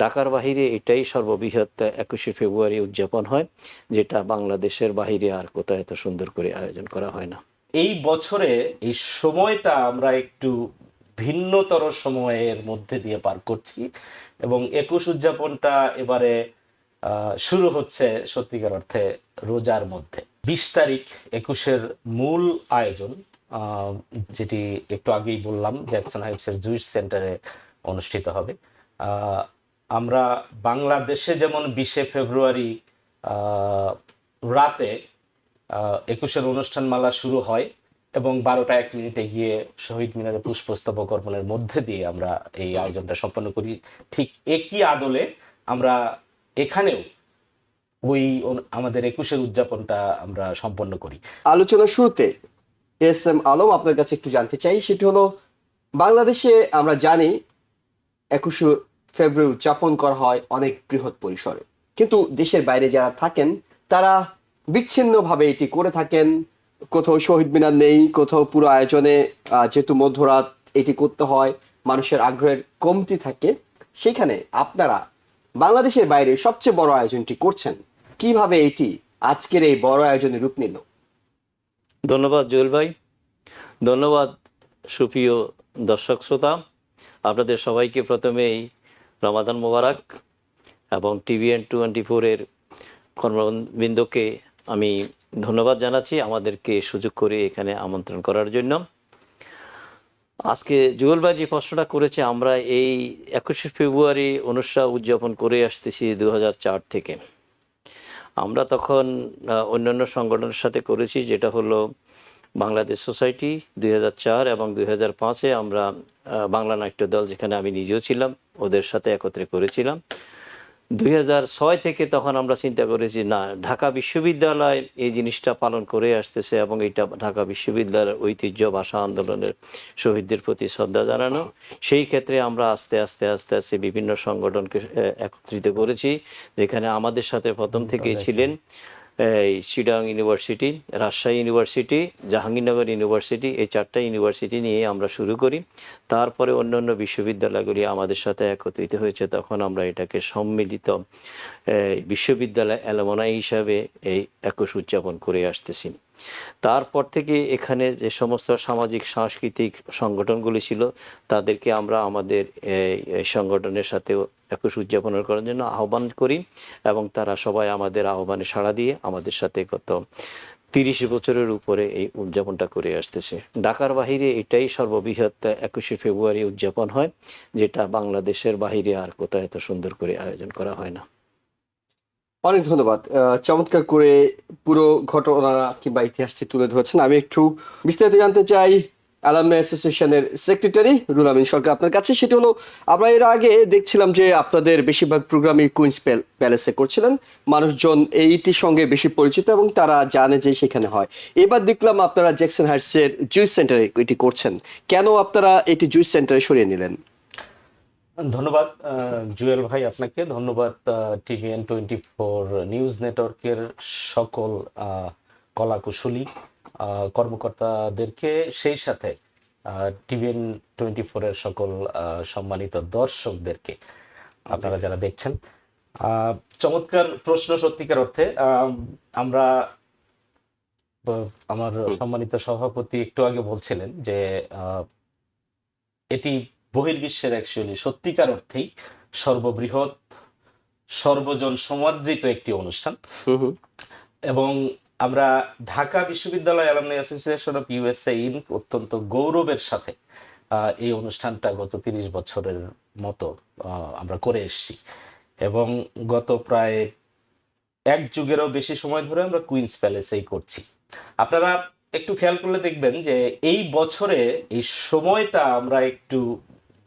ঢাকার বাহিরে এটাই সর্ববৃহৎ 21শে ফেব্রুয়ারি উদযাপন হয়, যেটা বাংলাদেশের বাহিরে আর কোথাও এত সুন্দর করে আয়োজন করা হয় না। এই বছরে এই সময়টা আমরা একটু ভিন্নতর সময়ের মধ্যে দিয়ে পার করছি এবং 21 উদযাপনটা এবারে শুরু হচ্ছে সত্যিকার অর্থে রোজার মধ্যে। 20 তারিখ 21-এর মূল আয়োজন, যেটি একটু আগেই বললাম, জ্যাকসন হাইটসের জুইস সেন্টারে অনুষ্ঠিত হবে। আমরা বাংলাদেশে যেমন 20শে ফেব্রুয়ারি রাতে 21-এর অনুষ্ঠানমালা শুরু হয় এবং 12টা 1 মিনিটে গিয়ে শহীদ মিনারে পুষ্পস্তবক অর্পণের মধ্যে দিয়ে আমরা এই আয়োজনটা সম্পন্ন করি। ঠিক একই আদলে আমরা এখানেও ওই আমাদের 21-এর উদযাপনটা আমরা সম্পন্ন করি। আলোচনার শুরুতে এস এম আলম, আপনার কাছে একটু জানতে চাই, সেটি হলো বাংলাদেশে আমরা জানি 21শে ফেব্রুয়ারি উদযাপন করা হয় অনেক বৃহৎ পরিসরে, কিন্তু দেশের বাইরে যারা থাকেন তারা বিচ্ছিন্নভাবে এটি করে থাকেন। কোথাও শহীদ মিনার নেই, কোথাও পুরো আয়োজনে যেহেতু মধ্যরাত এটি করতে হয়, মানুষের আগ্রহের কমতি থাকে। সেখানে আপনারা বাংলাদেশের বাইরে সবচেয়ে বড় আয়োজনটি করছেন, কিভাবে এটি আজকের এই বড় আয়োজনে রূপ নিল? ধন্যবাদ জুয়েল ভাই, ধন্যবাদ সুপ্রিয় দর্শক শ্রোতা। আপনাদের সবাইকে প্রথমেই রমাদান মোবারক এবং TVN 24-এর কর্মবৃন্দকে আমি ধন্যবাদ জানাচ্ছি আমাদেরকে সুযোগ করে এখানে আমন্ত্রণ করার জন্য। আজকে জুয়েল ভাই যে প্রশ্নটা করেছে, আমরা এই 21শে ফেব্রুয়ারি অনুষ্ঠান উদযাপন করে আসতেছি 2004 থেকে। আমরা তখন অন্যান্য সংগঠনের সাথে করেছি, যেটা হলো বাংলাদেশ সোসাইটি 2004 এবং 2005-এ আমরা বাংলা নাট্য দল, যেখানে আমি নিজেও ছিলাম, ওদের সাথে একত্রে করেছিলাম। 2006 থেকে তখন আমরা চিন্তা করেছি, না, ঢাকা বিশ্ববিদ্যালয় এই জিনিসটা পালন করে আসতেছে এবং এটা ঢাকা বিশ্ববিদ্যালয়ের ঐতিহ্য, ভাষা আন্দোলনের শহীদদের প্রতি শ্রদ্ধা জানানো। সেই ক্ষেত্রে আমরা আস্তে আস্তে আস্তে আস্তে বিভিন্ন সংগঠনকে একত্রিত করেছি, যেখানে আমাদের সাথে প্রথম থেকেই ছিলেন এই Chittagong university, Rajshahi university, Jahangirnagar university. এই 4টা ইউনিভার্সিটি নিয়ে আমরা শুরু করি। তারপরে অন্যান্য বিশ্ববিদ্যালয়গুলি আমাদের সাথে একত্রিত হয়েছে। তখন আমরা এটাকে সম্মিলিত বিশ্ববিদ্যালয় অ্যালুমনাই হিসাবে এই 21 উদযাপন করে আসতেছি। তারপর থেকে এখানে যে সমস্ত সামাজিক সাংস্কৃতিক সংগঠনগুলি ছিল, তাদেরকে আমরা আমাদের এই সংগঠনের সাথে 21 উদযাপন করার জন্য আহ্বান করি এবং তারা সবাই আমাদের আহ্বানে সাড়া দিয়ে আমাদের সাথে গত 30 বছরের উপরে এই উদযাপনটা করে আসতেছে। ঢাকার বাহিরে এটাই সর্ববৃহৎ 21শে ফেব্রুয়ারি উদযাপন হয়, যেটা বাংলাদেশের বাহিরে আর কোথাও এত সুন্দর করে আয়োজন করা হয় না। অনেক ধন্যবাদ, চমৎকার করে পুরো ঘটনা কিংবা ইতিহাসটি তুলে ধরেছেন। আমি একটু বিস্তারিত জানতে চাই অ্যালামনাই অ্যাসোসিয়েশনের সেক্রেটারি রুহুল আমিন সরকার আপনার কাছে। সেটি হলো, আমরা এর আগে দেখছিলাম যে আপনাদের বেশিরভাগ প্রোগ্রামই কুইন্স প্যালেসে করছিলেন, মানুষজন এইটির সঙ্গে বেশি পরিচিত এবং তারা জানে যে সেখানে হয়। এবার দেখলাম আপনারা জ্যাকসন হাইটসের জুইস সেন্টারে এটি করছেন, কেন আপনারা এটি জুইস সেন্টারে সরিয়ে নিলেন? ধন্যবাদ জুয়েল ভাই, আপনাকে ধন্যবাদ TVN 24 নিউজ নেটওয়ার্কের সকল কলাকুশলী কর্মকর্তাদেরকে, সেই সাথে TVN 24-এর সকল সম্মানিত দর্শকদেরকে, আপনারা যারা দেখছেন। চমৎকার প্রশ্ন সত্যিকার অর্থে। আমরা, আমার সম্মানিত সভাপতি একটু আগে বলছিলেন যে এটি বহির্বিশ্বের অ্যাকচুয়ালি সত্যিকার অর্থেই সর্ববৃহৎ, সর্বজন সমাদৃত একটি অনুষ্ঠান এবং আমরা ঢাকা বিশ্ববিদ্যালয় alumni association of USA inc অত্যন্ত গৌরবের সাথে এই অনুষ্ঠানটা গত 30 বছরের মতো আমরা করে এসেছি এবং গত প্রায় 1 যুগেরও বেশি সময় ধরে আমরা কুইন্স প্যালেসেই করছি। আপনারা একটু খেয়াল করলে দেখবেন যে এই বছরে এই সময়টা আমরা একটু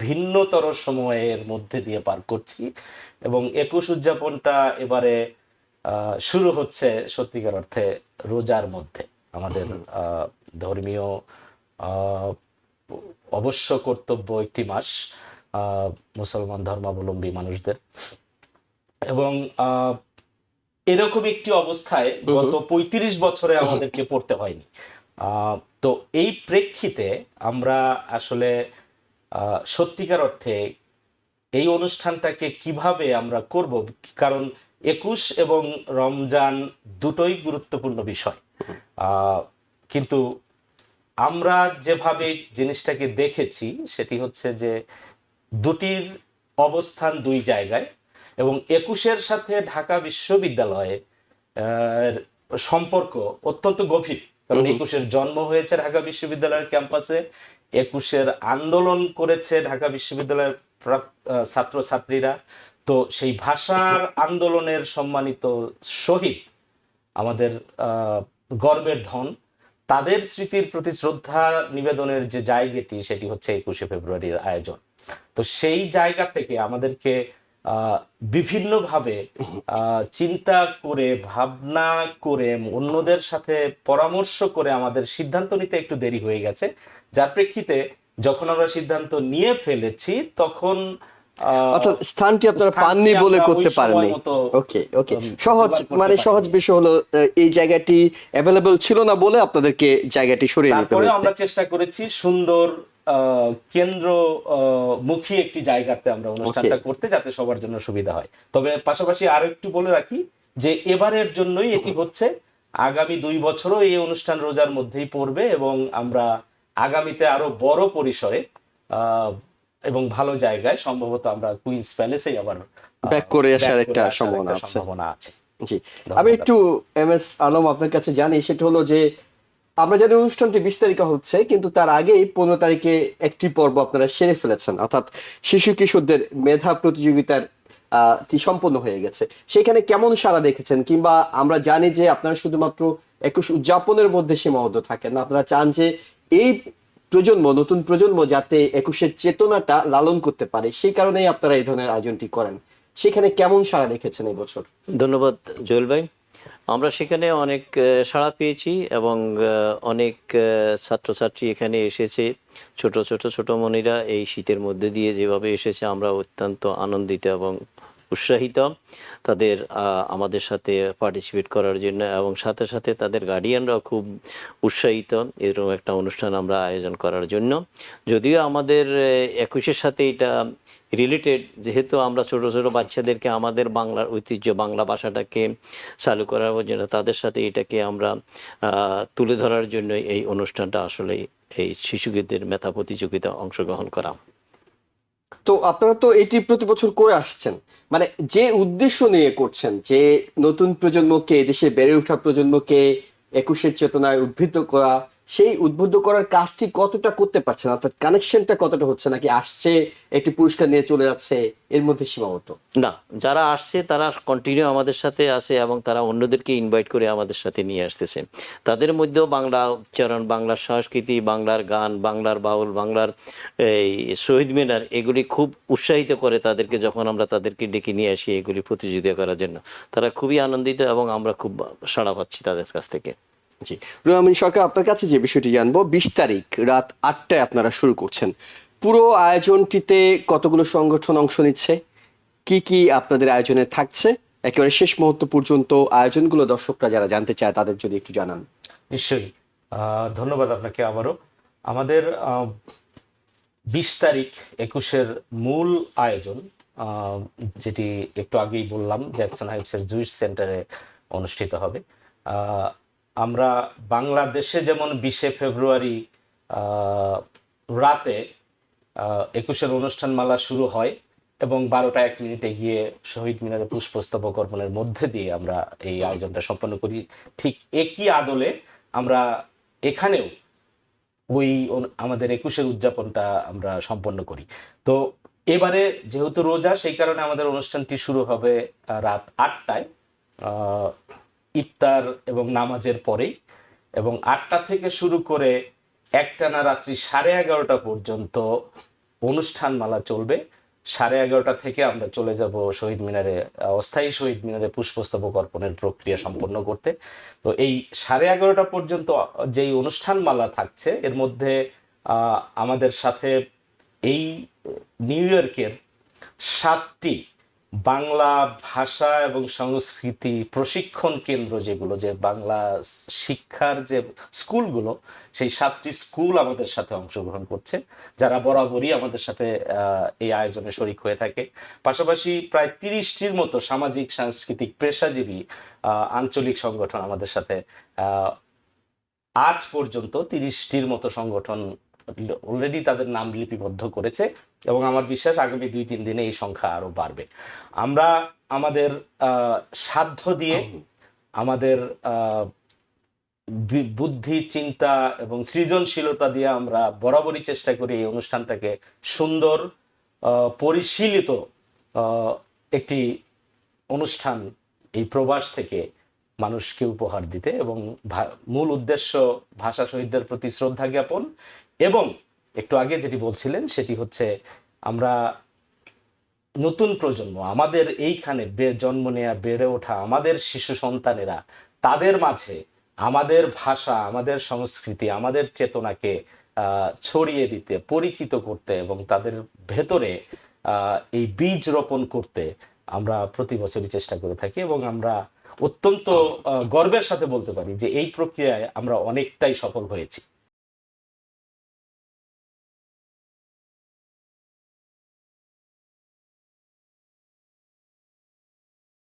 ভিন্নতর সময়ের মধ্যে দিয়ে পার করছি এবং 21 উদযাপনটা এবারে শুরু হচ্ছে সত্যিকার অর্থে রোজার মধ্যে, আমাদের ধর্মীয় অবশ্য কর্তব্য একটি মাস মুসলমান ধর্মাবলম্বী মানুষদের। এবং এরকম একটি অবস্থায় গত 35 বছরে আমাদেরকে পড়তে হয়নি। তো এই প্রেক্ষিতে আমরা আসলে সত্যিকার অর্থে এই অনুষ্ঠানটাকে কিভাবে আমরা করব, কারণ 21 এবং রমজান দুটোই গুরুত্বপূর্ণ বিষয়। কিন্তু আমরা যেভাবে জিনিসটাকে দেখেছি সেটি হচ্ছে যে দুটির অবস্থান দুই জায়গায়, এবং 21-এর সাথে ঢাকা বিশ্ববিদ্যালয়ে সম্পর্ক অত্যন্ত গভীর, কারণ 21-এর জন্ম হয়েছে ঢাকা বিশ্ববিদ্যালয়ের ক্যাম্পাসে, 21-এর আন্দোলন করেছে ঢাকা বিশ্ববিদ্যালয়ের ছাত্রছাত্রীরা। তো সেই ভাষার আন্দোলনের সম্মানিত শহীদ, আমাদের গর্বের ধন, তাদের স্মৃতির প্রতি শ্রদ্ধা নিবেদনের যে জায়গাটি, সেটি হচ্ছে 21শে ফেব্রুয়ারির আয়োজন। তো সেই জায়গা থেকে আমাদেরকে বিভিন্নভাবে চিন্তা করে, ভাবনা করে, অন্যদের সাথে পরামর্শ করে আমাদের সিদ্ধান্ত নিতে একটু দেরি হয়ে গেছে, যার প্রেক্ষিতে যখন আমরা সিদ্ধান্ত নিয়ে ফেলেছি তখন অর্থাৎ স্থানটি আপনারা পাননি বলে করতে পারেননি। ওকে ওকে, সহজ মানে সহজ বিষয় হলো এই জায়গাটি অ্যাভেলেবল ছিল না বলে আপনাদেরকে জায়গাটি সরিয়ে নিতে তারপরে হয়েছে। আমরা চেষ্টা করেছি সুন্দর কেন্দ্র মুখী একটি জায়গাতে আমরা অনুষ্ঠানটা করতে, যাতে সবার জন্য সুবিধা হয়। তবে পাশাপাশি আরো একটু বলে রাখি যে এবারের জন্যই এটি হচ্ছে, আগামী 2 বছরও এই অনুষ্ঠান রোজার মধ্যেই পড়বে, এবং আমরা আগামীতে আরো বড় পরিসরে এবং ভালো জায়গায়, সম্ভবত আমরা কুইন্স প্যালেসেই আবার ব্যাক করে আসার একটা সম্ভাবনা আছে। জি, আমি একটু MS আলম আপনার কাছে জানি, সেটা হলো যে আমরা জানি অনুষ্ঠানটি 20 তারিখে হচ্ছে, কিন্তু তার আগেই 15 তারিখে একটি পর্ব আপনারা সেরে ফেলেছেন, অর্থাৎ শিশু কিশোরদের মেধা প্রতিযোগিতার সম্পন্ন হয়ে গেছে। সেখানে কেমন সাড়া দেখেছেন, কিংবা আমরা জানি যে আপনারা শুধুমাত্র 21 উদযাপনের মধ্যে সীমাবদ্ধ থাকেন না, আপনারা চান যে এই প্রজন্ম, নতুন প্রজন্ম যাতে 21-এর চেতনাটা লালন করতে পারে, সেই কারণেই আপনারা এই ধরনের আয়োজনটি করেন। সেখানে কেমন সাড়া দেখেছেন এই বছর? ধন্যবাদ জুয়েল ভাই। আমরা সেখানে অনেক সাড়া পেয়েছি, এবং অনেক ছাত্রছাত্রী এখানে এসেছে। ছোট মনিরা এই শীতের মধ্যে দিয়ে যেভাবে এসেছে, আমরা অত্যন্ত আনন্দিত এবং উৎসাহিত তাদের আমাদের সাথে পার্টিসিপেট করার জন্য, এবং সাথে সাথে তাদের গার্ডিয়ানরাও খুব উৎসাহিত এরকম একটা অনুষ্ঠান আমরা আয়োজন করার জন্য। যদিও আমাদের 21-এর সাথে এটা রিলেটেড, যেহেতু আমরা ছোট বাচ্চাদেরকে আমাদের বাংলার ঐতিহ্য, বাংলা ভাষাটাকে চালু করার জন্য তাদের সাথে এটাকে আমরা তুলে ধরার জন্য এই অনুষ্ঠানটা আসলে এই শিশুদের মেধা প্রতিযোগিতা অংশগ্রহণ করা। তো আপনারা তো এটি প্রতি বছর করে আসছেন, মানে যে উদ্দেশ্য নিয়ে করছেন, যে নতুন প্রজন্মকে, দেশে বেড়ে ওঠা প্রজন্মকে 21-এর চেতনায় উদ্বুদ্ধ করা, সেই উদ্বুদ্ধ করার কাজটি কতটা করতে পারছেন, অর্থাৎ কানেকশনটা কতটা হচ্ছে, নাকি আসছে একটি পুরস্কার নিয়ে চলে যাচ্ছে, এর মধ্যে সীমাবদ্ধ? না, যারা আসছে তারা কন্টিনিউ আমাদের সাথে আছে, এবং তারা অন্যদেরকে ইনভাইট করে আমাদের সাথে নিয়ে আসতেছে। তাদের মধ্যেও বাংলা উচ্চারণ, বাংলার সংস্কৃতি, বাংলার গান, বাংলার বাউল, বাংলার এই শহীদ মিনার, এগুলি খুব উৎসাহিত করে তাদেরকে যখন আমরা তাদেরকে ডেকে নিয়ে আসি এগুলি প্রতিযোগিতা করার জন্য। তারা খুবই আনন্দিত, এবং আমরা খুব সাড়া পাচ্ছি তাদের কাছ থেকে। জি, রুহুল আমিন সরকার, আপনার কাছে যে বিষয়টি জানবো, 20 তারিখ রাত 8টায় আপনারা শুরু করছেন। পুরো আয়োজনটিতে কতগুলো সংগঠন অংশ নিচ্ছে, কি কি আপনাদের আয়োজনে থাকছে, একেবারে শেষ মুহূর্ত পর্যন্ত আয়োজনগুলো দর্শকরা যারা জানতে চায় তাদের যদি একটু জানান। নিশ্চয়ই, ধন্যবাদ আপনাকে আবারও। আমাদের 20 তারিখ 21-এর মূল আয়োজন, যেটি একটু আগেই বললাম, জ্যাকসন হাইটসের জুইস সেন্টারে অনুষ্ঠিত হবে। আমরা বাংলাদেশে যেমন 20শে ফেব্রুয়ারি রাতে 21-এর অনুষ্ঠানমালা শুরু হয়, এবং 12টা 1 মিনিটে গিয়ে শহীদ মিনারে পুষ্পস্তবক অর্পণের মধ্যে দিয়ে আমরা এই আয়োজনটা সম্পন্ন করি। ঠিক একই আদলে আমরা এখানেও ওই আমাদের 21-এর উদযাপনটা আমরা সম্পন্ন করি। তো এবারে যেহেতু রোজা, সেই কারণে আমাদের অনুষ্ঠানটি শুরু হবে রাত 8টায়, ইফতার এবং নামাজের পরেই, এবং 8টা থেকে শুরু করে একটানা রাত্রি 11:30 পর্যন্ত অনুষ্ঠানমালা চলবে। 11:30 থেকে আমরা চলে যাব শহীদ মিনারে, অস্থায়ী শহীদ মিনারে পুষ্পস্তবক অর্পণের প্রক্রিয়া সম্পন্ন করতে। তো এই 11:30 পর্যন্ত যেই অনুষ্ঠানমালা থাকছে, এর মধ্যে আমাদের সাথে এই নিউ ইয়র্কের 7টি বাংলা ভাষা এবং সংস্কৃতি প্রশিক্ষণ কেন্দ্র যেগুলো, যে বাংলা শিক্ষার যে স্কুলগুলো, সেই 7টি স্কুল আমাদের সাথে অংশগ্রহণ করছে, যারা বরাবরই আমাদের সাথে এই আয়োজনে শরিক হয়ে থাকে। পাশাপাশি প্রায় 30টির মতো সামাজিক সাংস্কৃতিক পেশাজীবী আঞ্চলিক সংগঠন আমাদের সাথে, আজ পর্যন্ত 30টির মতো সংগঠন অলরেডি তাদের নাম লিপিবদ্ধ করেছে, এবং আমার বিশ্বাস আগামী 2-3 দিনে এই সংখ্যা আরো বাড়বে। আমরা আমাদের সাধ্য দিয়ে, আমাদের বুদ্ধি, চিন্তা এবং সৃজনশীলতা দিয়ে আমরা বরাবরই চেষ্টা করি এই অনুষ্ঠানটাকে সুন্দর, পরিশীলিত একটি অনুষ্ঠান এই প্রবাস থেকে মানুষকে উপহার দিতে, এবং মূল উদ্দেশ্য ভাষা শহীদদের প্রতি শ্রদ্ধা জ্ঞাপন, এবং একটু আগে যেটি বলছিলেন সেটি হচ্ছে আমরা নতুন প্রজন্ম, আমাদের এইখানে জন্ম নেয়া বেড়ে ওঠা আমাদের শিশু সন্তানেরা, তাদের মাঝে আমাদের ভাষা, আমাদের সংস্কৃতি, আমাদের চেতনাকে ছড়িয়ে দিতে, পরিচিত করতে এবং তাদের ভেতরে এই বীজ রোপণ করতে আমরা প্রতি বছরই চেষ্টা করে থাকি, এবং আমরা অত্যন্ত গর্বের সাথে বলতে পারি যে এই প্রক্রিয়ায় আমরা অনেকটাই সফল হয়েছি।